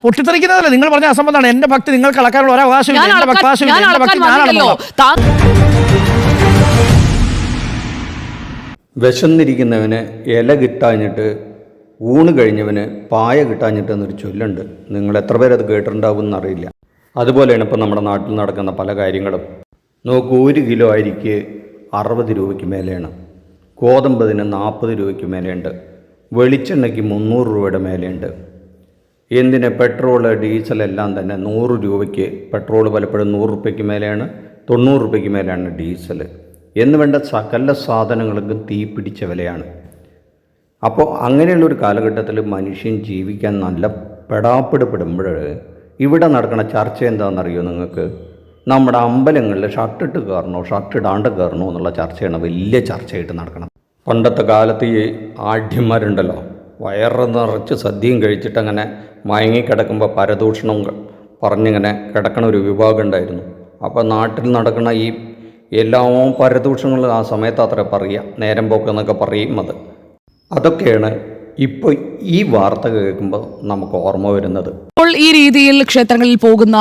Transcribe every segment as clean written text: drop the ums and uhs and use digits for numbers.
പൊട്ടിത്തെറിക്കുന്നതല്ല, നിങ്ങൾ പറഞ്ഞ അസംബന്ധമാണ്. എന്റെ ഭക്തി നിങ്ങൾക്ക് അളക്കാനുള്ള ഒരു അവകാശമില്ല. വിശന്നിരിക്കുന്നവന് ഇല കിട്ടാഞ്ഞിട്ട് ഊണ് കഴിഞ്ഞവന് പായ കിട്ടാഞ്ഞിട്ട് എന്നൊരു ചൊല്ലുണ്ട്. നിങ്ങൾ എത്ര പേരത് കേട്ടിട്ടുണ്ടാവും എന്നറിയില്ല. അതുപോലെയാണ് ഇപ്പം നമ്മുടെ നാട്ടിൽ നടക്കുന്ന പല കാര്യങ്ങളും. നോക്കൂ, 1 കിലോ അരിക്ക് 60 രൂപയ്ക്ക് മേലെയാണ്, ഗോതമ്പതിന് 40 രൂപയ്ക്ക് മേലെയുണ്ട്, വെളിച്ചെണ്ണയ്ക്ക് 300 രൂപയുടെ മേലെയുണ്ട്. എന്തിന് പെട്രോൾ ഡീസൽ എല്ലാം തന്നെ 100 രൂപയ്ക്ക്, പെട്രോൾ പലപ്പോഴും 100 രൂപയ്ക്ക് മേലെയാണ്, 90 രൂപയ്ക്ക് മേലെയാണ് ഡീസൽ എന്ന് വേണ്ട സകല സാധനങ്ങൾക്കും തീ പിടിച്ച വിലയാണ്. അപ്പോൾ അങ്ങനെയുള്ളൊരു കാലഘട്ടത്തിൽ മനുഷ്യൻ ജീവിക്കാൻ നല്ല പെടാപ്പെടുമ്പോൾ ഇവിടെ നടക്കുന്ന ചർച്ച എന്താണെന്നറിയോ നിങ്ങൾക്ക്? നമ്മുടെ അമ്പലങ്ങളിൽ ഷർട്ടിട്ട് കയറണോ ഷർട്ടിടാണ്ട് കയറണോ എന്നുള്ള ചർച്ചയാണ് വലിയ ചർച്ചയായിട്ട് നടക്കണം. പണ്ടത്തെ കാലത്ത് ഈ ആഢ്യന്മാരുണ്ടല്ലോ, വയറ് നിറച്ച് സദ്യയും കഴിച്ചിട്ട് അങ്ങനെ മയങ്ങിക്കിടക്കുമ്പോൾ പരദൂഷണം പറഞ്ഞിങ്ങനെ കിടക്കണ ഒരു വിഭാഗം ഉണ്ടായിരുന്നു. അപ്പോൾ നാട്ടിൽ നടക്കുന്ന ഈ എല്ലാ പരദൂഷണങ്ങളും ആ സമയത്ത് അത്ര പറയുക, നേരം പോക്കെന്നൊക്കെ പറയും. അതൊക്കെയാണ് ഇപ്പോൾ ഈ വാർത്ത കേൾക്കുമ്പോൾ നമുക്ക് ഓർമ്മ വരുന്നത്. ഇപ്പോൾ ഈ രീതിയിൽ ക്ഷേത്രങ്ങളിൽ പോകുന്ന,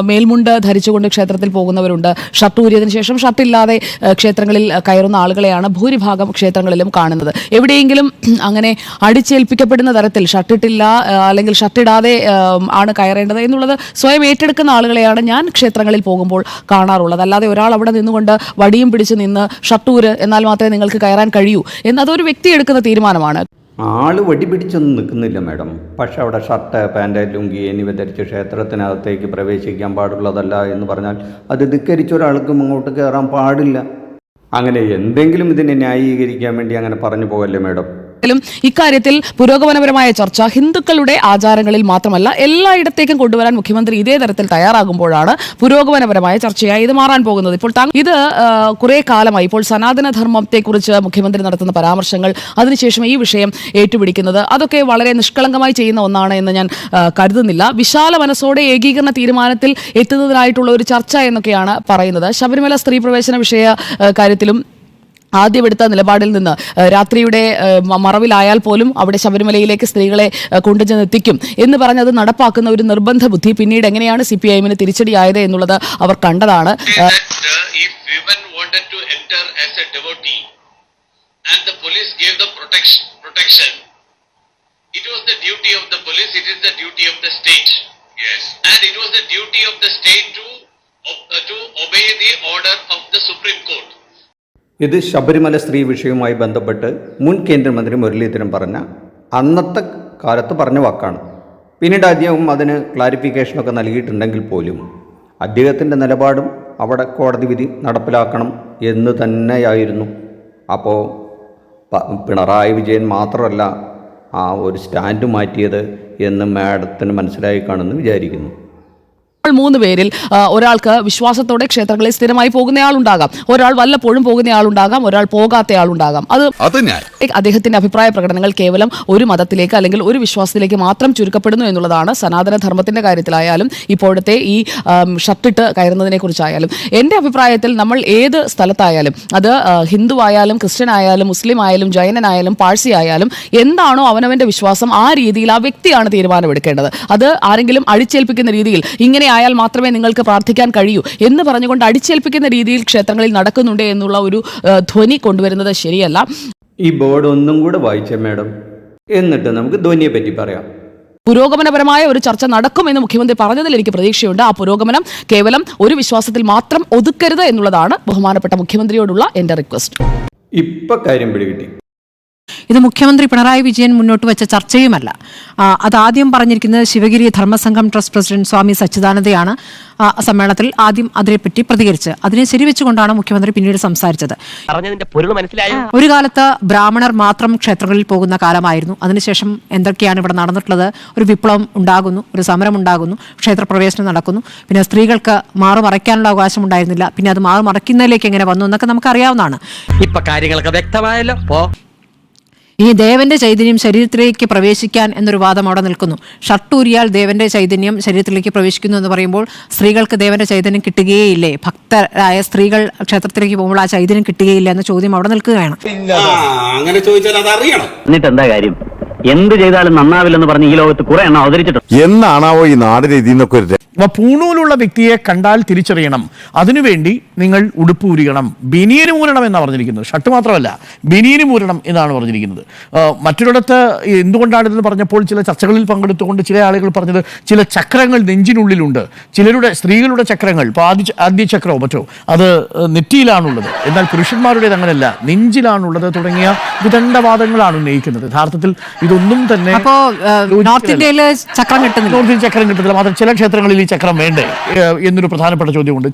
മേൽമുണ്ട് ധരിച്ചുകൊണ്ട് ക്ഷേത്രത്തിൽ പോകുന്നവരുണ്ട്. ഷർട്ട് ഊരിയതിനു ശേഷം ഷർട്ടില്ലാതെ ക്ഷേത്രങ്ങളിൽ കയറുന്ന ആളുകളെയാണ് ഭൂരിഭാഗം ക്ഷേത്രങ്ങളിലും കാണുന്നത്. എവിടെയെങ്കിലും അങ്ങനെ അടിച്ചേൽപ്പിക്കപ്പെടുന്ന തരത്തിൽ ഷർട്ടിട്ടില്ല അല്ലെങ്കിൽ ഷർട്ടിടാതെ ആണ് കയറേണ്ടത് എന്നുള്ളത് സ്വയം ഏറ്റെടുക്കുന്ന ആളുകളെയാണ് ഞാൻ ക്ഷേത്രങ്ങളിൽ പോകുമ്പോൾ കാണാറുള്ളത്. അല്ലാതെ ഒരാൾ അവിടെ നിന്നുകൊണ്ട് വടിയും പിടിച്ച് നിന്ന് ഷർട്ടൂര് എന്നാൽ മാത്രമേ നിങ്ങൾക്ക് കയറാൻ കഴിയൂ എന്നതൊരു വ്യക്തി എടുക്കുന്ന തീരുമാനമാണ്. ആൾ വടി പിടിച്ചൊന്നും നിൽക്കുന്നില്ല മാഡം. പക്ഷെ അവിടെ ഷർട്ട്, പാൻറ്, ലുങ്കി എന്നിവ ധരിച്ച് ക്ഷേത്രത്തിനകത്തേക്ക് പ്രവേശിക്കാൻ പാടുള്ളതല്ല എന്ന് പറഞ്ഞാൽ അത് ധിക്കരിച്ച ഒരാൾക്കും അങ്ങോട്ട് കയറാൻ പാടില്ല. അങ്ങനെ എന്തെങ്കിലും ഇതിനെ ന്യായീകരിക്കാൻ വേണ്ടി അങ്ങനെ പറഞ്ഞു പോകല്ലേ മാഡം? ഇക്കാര്യത്തിൽ പുരോഗമനപരമായ ചർച്ച ഹിന്ദുക്കളുടെ ആചാരങ്ങളിൽ മാത്രമല്ല എല്ലായിടത്തേക്കും കൊണ്ടുവരാൻ മുഖ്യമന്ത്രി ഇതേ തരത്തിൽ തയ്യാറാകുമ്പോഴാണ് പുരോഗമനപരമായ ചർച്ചയായി ഇത് മാറാൻ പോകുന്നത്. ഇപ്പോൾ ഇത് കുറെ കാലമായി ഇപ്പോൾ സനാതനധർമ്മത്തെക്കുറിച്ച് മുഖ്യമന്ത്രി നടത്തുന്ന പരാമർശങ്ങൾ, അതിനുശേഷം ഈ വിഷയം ഏറ്റുപിടിക്കുന്നത്, അതൊക്കെ വളരെ നിഷ്കളങ്കമായി ചെയ്യുന്ന ഒന്നാണ് എന്ന് ഞാൻ കരുതുന്നില്ല. വിശാല മനസ്സോടെ ഏകീകരണ തീരുമാനത്തിൽ എത്തുന്നതിനായിട്ടുള്ള ഒരു ചർച്ച എന്നൊക്കെയാണ് പറയുന്നത്. ശബരിമല സ്ത്രീ പ്രവേശന വിഷയ കാര്യത്തിലും ആദ്യമെടുത്ത നിലപാടിൽ നിന്ന് രാത്രിയുടെ മറവിലായാൽ പോലും അവിടെ ശബരിമലയിലേക്ക് സ്ത്രീകളെ കൊണ്ടുചെന്നെത്തിക്കും എന്ന് പറഞ്ഞ് അത് നടപ്പാക്കുന്ന ഒരു നിർബന്ധ ബുദ്ധി പിന്നീട് എങ്ങനെയാണ് CPIM-ന് തിരിച്ചടിയായത് എന്നുള്ളത് അവർ കണ്ടതാണ്. ഇത് ശബരിമല സ്ത്രീ വിഷയവുമായി ബന്ധപ്പെട്ട് മുൻ കേന്ദ്രമന്ത്രി മുരളീധരൻ പറഞ്ഞ അന്നത്തെ കാലത്ത് പറഞ്ഞ വാക്കാണ്. പിന്നീട് അദ്ദേഹം അതിന് ക്ലാരിഫിക്കേഷനൊക്കെ നൽകിയിട്ടുണ്ടെങ്കിൽ പോലും അദ്ദേഹത്തിൻ്റെ നിലപാടും അവിടെ കോടതി വിധി നടപ്പിലാക്കണം എന്ന് തന്നെയായിരുന്നു. അപ്പോൾ പിണറായി വിജയൻ മാത്രമല്ല ആ ഒരു സ്റ്റാൻഡ് മാറ്റിയത് എന്ന് മാഡത്തിന് മനസ്സിലായി കാണുമെന്ന് വിചാരിക്കുന്നു. 3 പേരിൽ ഒരാൾക്ക് വിശ്വാസത്തോടെ ക്ഷേത്രങ്ങളിൽ സ്ഥിരമായി പോകുന്നയാളുണ്ടാകാം, ഒരാൾ വല്ലപ്പോഴും പോകുന്നയാളുണ്ടാകാം, ഒരാൾ പോകാത്തയാളുണ്ടാകാം. അത് അദ്ദേഹത്തിന്റെ അഭിപ്രായ പ്രകടനങ്ങൾ കേവലം ഒരു മതത്തിലേക്ക് അല്ലെങ്കിൽ ഒരു വിശ്വാസത്തിലേക്ക് മാത്രം ചുരുക്കപ്പെടുന്നു എന്നുള്ളതാണ്. സനാതനധർമ്മത്തിന്റെ കാര്യത്തിലായാലും ഇപ്പോഴത്തെ ഈ ഷർട്ടിട്ട് കയറുന്നതിനെ കുറിച്ചായാലും എൻ്റെ അഭിപ്രായത്തിൽ നമ്മൾ ഏത് സ്ഥലത്തായാലും, അത് ഹിന്ദു ആയാലും ക്രിസ്ത്യൻ ആയാലും മുസ്ലിം ആയാലും ജൈനനായാലും പാഴ്സി ആയാലും, എന്താണോ അവനവന്റെ വിശ്വാസം ആ രീതിയിൽ ആ വ്യക്തിയാണ് തീരുമാനമെടുക്കേണ്ടത്. അത് ആരെങ്കിലും അടിച്ചേൽപ്പിക്കുന്ന രീതിയിൽ ഇങ്ങനെ ആയാൽ മാത്രമേ നിങ്ങൾക്ക് പ്രാർത്ഥിക്കാൻ കഴിയൂ എന്ന് പറഞ്ഞുകൊണ്ട് അടിച്ചേൽപ്പിക്കുന്ന രീതിയിൽ ക്ഷേത്രങ്ങളിൽ നടക്കുന്നുണ്ട് എന്നുള്ള ഒരു ധ്വനി കൊണ്ടുവരുന്നത് ശരിയല്ല. ഈ ബോർഡ് ഒന്നും കൂടെ വായിച്ചേ മാഡം, എന്നിട്ട് നമുക്ക് ധ്വനിയെ പറ്റി പറയാം. പുരോഗമനപരമായ ഒരു ചർച്ച നടക്കുമെന്ന് മുഖ്യമന്ത്രി പറഞ്ഞതിൽ എനിക്ക് പ്രതീക്ഷയുണ്ട്. ആ പുരോഗമനം കേവലം ഒരു വിശ്വാസത്തിൽ മാത്രം ഒതുക്കരുത് എന്നുള്ളതാണ് ബഹുമാനപ്പെട്ട മുഖ്യമന്ത്രിയോടുള്ള എൻ്റെ റിക്വസ്റ്റ്. ഇപ്പൊ കാര്യം പിടികിട്ടി. ഇത് മുഖ്യമന്ത്രി പിണറായി വിജയൻ മുന്നോട്ട് വെച്ച ചർച്ചയുമല്ല. അതാദ്യം പറഞ്ഞിരിക്കുന്നത് ശിവഗിരി ധർമ്മസംഘം ട്രസ്റ്റ് പ്രസിഡന്റ് സ്വാമി സച്ചിദാനന്ദയാണ്. സമ്മേളനത്തിൽ ആദ്യം അതിനെപ്പറ്റി പ്രതികരിച്ച് അതിനെ ശരിവെച്ചുകൊണ്ടാണ് മുഖ്യമന്ത്രി പിന്നീട് സംസാരിച്ചത്. ഒരു കാലത്ത് ബ്രാഹ്മണർ മാത്രം ക്ഷേത്രങ്ങളിൽ പോകുന്ന കാലമായിരുന്നു. അതിനുശേഷം എന്തൊക്കെയാണ് ഇവിടെ നടന്നിട്ടുള്ളത്? ഒരു വിപ്ലവം ഉണ്ടാകുന്നു, ഒരു സമരം ഉണ്ടാകുന്നു, ക്ഷേത്രപ്രവേശനം നടക്കുന്നു, പിന്നെ സ്ത്രീകൾക്ക് മാറുമറയ്ക്കാനുള്ള അവകാശം ഉണ്ടായിരുന്നില്ല, പിന്നെ അത് മാറുമറയ്ക്കുന്നതിലേക്ക് എങ്ങനെ വന്നു എന്നൊക്കെ നമുക്ക് അറിയാവുന്നതാണ്. ഇപ്പൊ കാര്യങ്ങളൊക്കെ വ്യക്തമായല്ലോ. ഈ ദേവന്റെ ചൈതന്യം ശരീരത്തിലേക്ക് പ്രവേശിക്കാൻ എന്നൊരു വാദം അവിടെ നിൽക്കുന്നു. ഷർട്ടൂരിയാൽ ദേവന്റെ ചൈതന്യം ശരീരത്തിലേക്ക് പ്രവേശിക്കുന്നു എന്ന് പറയുമ്പോൾ സ്ത്രീകൾക്ക് ദേവന്റെ ചൈതന്യം കിട്ടുകയില്ലേ? ഭക്തരായ സ്ത്രീകൾ ക്ഷേത്രത്തിലേക്ക് പോകുമ്പോൾ ആ ചൈതന്യം കിട്ടുകയില്ല എന്ന ചോദ്യം അവിടെ നിൽക്കുകയാണ്. അങ്ങനെ ചോദിച്ചാൽ അത് അറിയണം. എന്നിട്ട് എന്താ കാര്യം? എന്ത് ചെയ്താലും നന്നാവില്ലെന്ന് പറഞ്ഞ് ഈ ലോകത്ത് കുറെ എണ്ണം അവതരിച്ചിട്ടുണ്ട്. എന്നാണാവോ ഈ നാടിന് ഇതിന്നൊക്കെ ഒരു അപ്പൊ പൂണൂലുള്ള വ്യക്തിയെ കണ്ടാൽ തിരിച്ചറിയണം. അതിനുവേണ്ടി നിങ്ങൾ ഉടുപ്പ് ഊരിയണം, ബനിയന് മൂരണം എന്നാണ് പറഞ്ഞിരിക്കുന്നത്. ഷർട്ട് മാത്രമല്ല, ബനിയന് മൂരണം എന്നാണ് പറഞ്ഞിരിക്കുന്നത്. മറ്റൊരിടത്ത് എന്തുകൊണ്ടാണ് ഇതെന്ന് പറഞ്ഞപ്പോൾ ചില ചർച്ചകളിൽ പങ്കെടുത്തുകൊണ്ട് ചില ആളുകൾ പറഞ്ഞത് ചില ചക്രങ്ങൾ നെഞ്ചിനുള്ളിലുണ്ട്. ചിലരുടെ സ്ത്രീകളുടെ ചക്രങ്ങൾ, ഇപ്പോൾ ആദ്യ ചക്രമോ മറ്റോ അത് നെറ്റിയിലാണുള്ളത്, എന്നാൽ പുരുഷന്മാരുടേത് അങ്ങനെയല്ല, നെഞ്ചിലാണുള്ളത് തുടങ്ങിയ വിദണ്ഡവാദങ്ങളാണ് ഉന്നയിക്കുന്നത്. യഥാർത്ഥത്തിൽ ഇതൊന്നും തന്നെ നോർത്ത് ഇന്ത്യയില് ചക്രം കിട്ടുന്നില്ല. നോർത്ത് ഇന്ത്യൻ ചക്രം കിട്ടുന്നില്ല. മാത്രം ചില ക്ഷേത്രങ്ങളിൽ ഈ ചക്രം വേണ്ടേ എന്നൊരു പ്രധാനപ്പെട്ട ചോദ്യമുണ്ട്.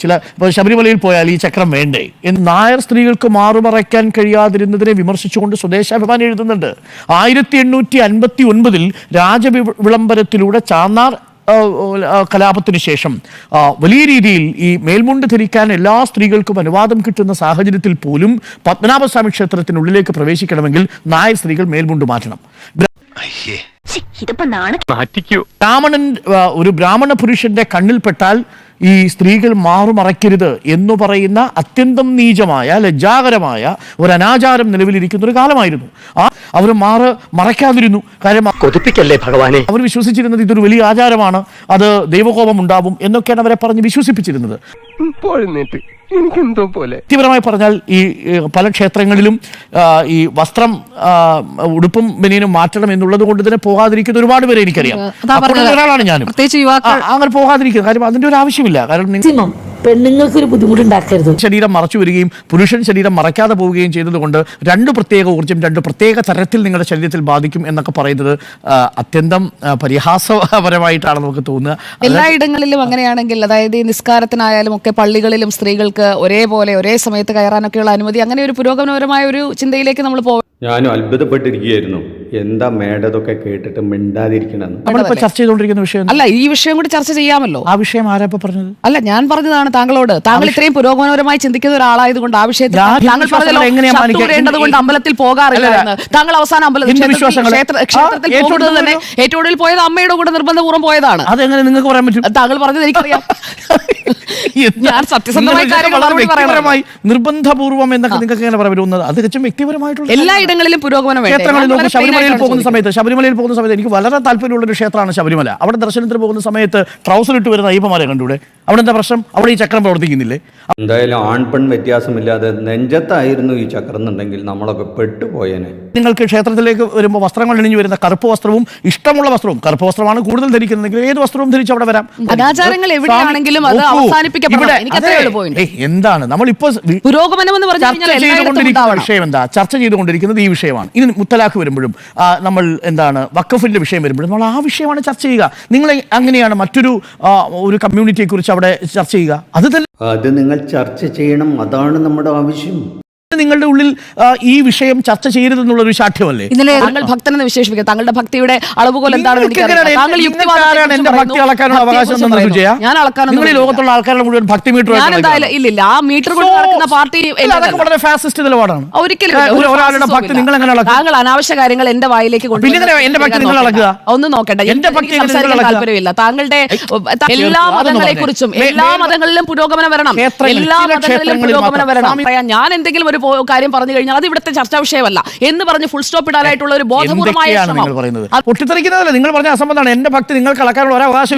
ശബരിമലയിൽ പോയാൽ ഈ ചക്രം വേണ്ടേ എന്ന് നായർ സ്ത്രീകൾക്ക് മാറുമറയ്ക്കാൻ കഴിയാതിരുന്നതിനെ വിമർശിച്ചുകൊണ്ട് സ്വദേശാഭിമാനി എഴുതുന്നുണ്ട്. 1859 രാജവിളംബരത്തിലൂടെ ചാന്നാർ കലാപത്തിന് ശേഷം വലിയ രീതിയിൽ ഈ മേൽമുണ്ട് ധരിക്കാൻ എല്ലാ സ്ത്രീകൾക്കും അനുവാദം കിട്ടുന്ന സാഹചര്യത്തിൽ പോലും പത്മനാഭസ്വാമി ക്ഷേത്രത്തിനുള്ളിലേക്ക് പ്രവേശിക്കണമെങ്കിൽ നായർ സ്ത്രീകൾ മേൽമുണ്ട് മാറ്റണം. ബ്രാഹ്മണൻ ഒരു ബ്രാഹ്മണ പുരുഷന്റെ കണ്ണിൽപ്പെട്ടാൽ ഈ സ്ത്രീകൾ മാറുമറയ്ക്കരുത് എന്ന് പറയുന്ന അത്യന്തം നീചമായ ലജ്ജാകരമായ ഒരു അനാചാരം നിലവിലിരിക്കുന്ന ഒരു കാലമായിരുന്നു. അവർ മറയ്ക്കാതിരുന്നു. കാര്യം കൊതിപ്പിക്കല്ലേ ഭഗവാനെ. അവർ വിശ്വസിച്ചിരുന്നത് ഇതൊരു വലിയ ആചാരമാണ്, അത് ദൈവകോപം ഉണ്ടാവും എന്നൊക്കെയാണ് അവരെ പറഞ്ഞ് വിശ്വസിപ്പിച്ചിരുന്നത്. എനിക്കെന്തോ പോലെ വ്യക്തിപരമായി പറഞ്ഞാൽ ഈ പല ക്ഷേത്രങ്ങളിലും ഈ വസ്ത്രം ഉടുപ്പും ബനിയനും മാറ്റണം എന്നുള്ളത് കൊണ്ട് തന്നെ പോകാതിരിക്കുന്ന ഒരുപാട് പേരെ എനിക്കറിയാം. ഒരാളാണ് ഞാനും. അങ്ങനെ പോകാതിരിക്കുന്നത് കാര്യം അതിന്റെ ഒരു ആവശ്യമില്ല. കാരണം പെണ്ണുങ്ങൾക്ക് ഒരു ബുദ്ധിമുട്ടുണ്ടാക്കരുത്. ശരീരം മറച്ചു വരികയും പുരുഷൻ ശരീരം മറയ്ക്കാതെ പോവുകയും ചെയ്തതുകൊണ്ട് രണ്ട് പ്രത്യേക ഊർജ്ജം രണ്ട് പ്രത്യേക തരത്തിൽ നിങ്ങളുടെ ശരീരത്തിൽ ബാധിക്കും എന്നൊക്കെ പറയുന്നത് അത്യന്തം പരിഹാസപരമായിട്ടാണ് നമുക്ക് തോന്നുക. എല്ലായിടങ്ങളിലും അങ്ങനെയാണെങ്കിൽ, അതായത് ഈ നിസ്കാരത്തിനായാലും ഒക്കെ പള്ളികളിലും സ്ത്രീകൾക്ക് ഒരേപോലെ ഒരേ സമയത്ത് കയറാനൊക്കെയുള്ള അനുമതി, അങ്ങനെ ഒരു പുരോഗമനപരമായ ഒരു ചിന്തയിലേക്ക് നമ്മൾ പോകും. ഞാനും അത്ഭുതപ്പെട്ടിരിക്കുകയായിരുന്നു. എന്താ മേഡതൊക്കെ കേട്ടിട്ട് മിണ്ടാതിരിക്കണമെന്ന്. നമ്മളിപ്പോ ചർച്ച ചെയ്തുകൊണ്ടിരിക്കുന്ന വിഷയം അല്ല, ഈ വിഷയം കൂടി ചർച്ച ചെയ്യാമല്ലോ. ആ വിഷയം ആരാ പറഞ്ഞത്? അല്ല, ഞാൻ പറഞ്ഞതാണ് താങ്കളോട്. താങ്കൾ ഇത്രയും പുരോഗമനപരമായി ചിന്തിക്കുന്ന ഒരാളായതുകൊണ്ട് ആ വിഷയത്തിൽ താങ്കൾ പറഞ്ഞതുകൊണ്ട് അമ്പലത്തിൽ പോകാറില്ല എന്ന്. താങ്കൾ അവസാനം ക്ഷേത്രത്തിൽ പോകുന്നത് തന്നെ ഏറ്റവും കൂടുതൽ പോയത് അമ്മയുടെ കൂടെ നിർബന്ധപൂർവ്വം പോയതാണ്. അതെങ്ങനെ നിങ്ങൾക്ക് പറയാൻ പറ്റും? താങ്കൾ പറഞ്ഞത് എനിക്കറിയാം. ഞാൻ സത്യസന്ധമായ വ്യക്തിപരമായി നിർബന്ധപൂർവ്വം എന്നൊക്കെ നിങ്ങൾക്ക് എങ്ങനെ പറയാൻ പറ്റുന്നത്? അത് തികച്ചും വ്യക്തിപരമായിട്ടുള്ള എല്ലായിടങ്ങളിലും പുരോഗമനം. ശബരിമലയിൽ പോകുന്ന സമയത്ത് എനിക്ക് വളരെ താല്പര്യമുള്ള ഒരു ക്ഷേത്രമാണ് ശബരിമല. അവിടെ ദർശനത്തിന് പോകുന്ന സമയത്ത് ട്രൗസർ ഇട്ട് വരുന്ന അയ്യപ്പന്മാരെ കണ്ടൂടെ? അവിടെ എന്താ പ്രശ്നം? അവിടെ ഈ ചക്രം പ്രവർത്തിക്കുന്നില്ലേ? എന്തായാലും ആൺപെൺ വ്യത്യാസമില്ലാതെ നെഞ്ചത്തായിരുന്നു ഈ ചക്രം എന്നുണ്ടെങ്കിൽ നമ്മളൊക്കെ പെട്ടുപോയേനെ. നിങ്ങൾക്ക് ക്ഷേത്രത്തിലേക്ക് വരുമ്പോൾ വസ്ത്രങ്ങൾ അണിഞ്ഞു വരുന്ന കറുപ്പ് വസ്ത്രവും ഇഷ്ടമുള്ള വസ്ത്രവും, കറുപ്പ് വസ്ത്രമാണ് കൂടുതൽ ധരിക്കുന്നതെങ്കിൽ ഏത് വസ്ത്രവും ധരിച്ച് അവിടെ വരാം. അനാചാരങ്ങൾ എവിടെയാണെങ്കിലും അത് അവസാനിപ്പിക്കപ്പെടണം. എന്താണ് നമ്മളിപ്പോ പുരോഗമനം എന്ന് പറഞ്ഞിരിക്കുന്ന വിഷയം എന്താ ചർച്ച ചെയ്തുകൊണ്ടിരിക്കുന്നത്? ഈ വിഷയമാണ്. ഇനി മുത്തലാഖ് വരുമ്പോഴും നമ്മൾ എന്താണ് വഖഫിന്റെ വിഷയം വരുമ്പോഴും നമ്മൾ ആ വിഷയമാണ് ചർച്ച ചെയ്യുക. നിങ്ങൾ അങ്ങനെയാണ് മറ്റൊരു കമ്മ്യൂണിറ്റിയെ കുറിച്ച് അവിടെ ചർച്ച ചെയ്യുക. അത് നിങ്ങൾ ചർച്ച ചെയ്യണം. അതാണ് നമ്മുടെ ആവശ്യം. നിങ്ങളുടെ ഉള്ളിൽ ഈ വിഷയം ചർച്ച ചെയ്യരുതെന്നുള്ളൊരു ശാഠ്യമല്ലേ? താങ്കൾ ഭക്തനെന്ന് വിശേഷിപ്പിക്കുക. താങ്കളുടെ ഭക്തിയുടെ അളവുകോൽ എന്താണെന്ന് എനിക്കറിയാം. എന്റെ ഭക്തി അളക്കാനുള്ള അവകാശം ഞാൻ അളക്കാനൊന്നും ലോകത്തുള്ള ആൾക്കാരുടെ മുഴുവൻ ഭക്തി മീറ്റർ ഇല്ലില്ല. ആ മീറ്റർ കൊണ്ട് നടക്കുന്ന പാർട്ടി വളരെ ഫാസിസ്റ്റ് നിലപാടാണ്. ഒരിക്കലും ഒരാളുടെ ഭക്തി നിങ്ങൾ എങ്ങനെ അളക്കുക? താങ്കൾ അനാവശ്യ കാര്യങ്ങൾ എന്റെ വായിലേക്ക് എന്റെ ഭക്തി നിങ്ങൾ അളക്കുക? ഒന്നും നോക്കട്ടെ, എന്റെ ഭക്തി സംസാരിക്കാൻ താല്പര്യമില്ല. താങ്കളുടെ എല്ലാ മതങ്ങളെ കുറിച്ചും എല്ലാ മതങ്ങളിലും പുരോഗമനം വരണം. എല്ലാ മതങ്ങളിലും പുരോഗമനം വരണം. ഞാൻ എന്തെങ്കിലും ഒരു കാര്യം പറഞ്ഞു കഴിഞ്ഞാൽ അത് ഇവിടുത്തെ ചർച്ചാ വിഷയമല്ല എന്ന് പറഞ്ഞ് ഫുൾ സ്റ്റോപ്പ് ഇടാനായിട്ടുള്ള ഒരു ബോധപൂർവമായ പൊട്ടിത്തെറിക്കുന്നതല്ല. നിങ്ങൾ പറഞ്ഞ അസംബന്ധമാണ്. എന്റെ ഭക്തി നിങ്ങൾക്ക് അളക്കാനുള്ള ഒരു അവകാശം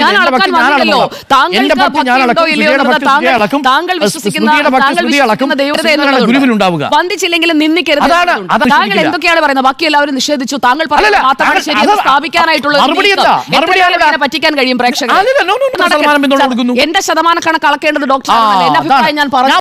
ഗുരുവിലുണ്ടാവുക. വന്ദിച്ചില്ലെങ്കിലും നിന്ദിക്കരുത്. താങ്കൾ എന്തൊക്കെയാണ് പറയുന്നത്? ബാക്കി എല്ലാവരും നിഷേധിച്ചു. താങ്കൾ മാത്രമാണ് ശരി സ്ഥാപിക്കാനായിട്ടുള്ള പറ്റിക്കാൻ കഴിയും പ്രേക്ഷകർ. എന്റെ ശതമാനക്കണക്ക് അളക്കേണ്ടത് ഡോക്ടർ. എന്റെ അഭിപ്രായം ഞാൻ പറഞ്ഞു.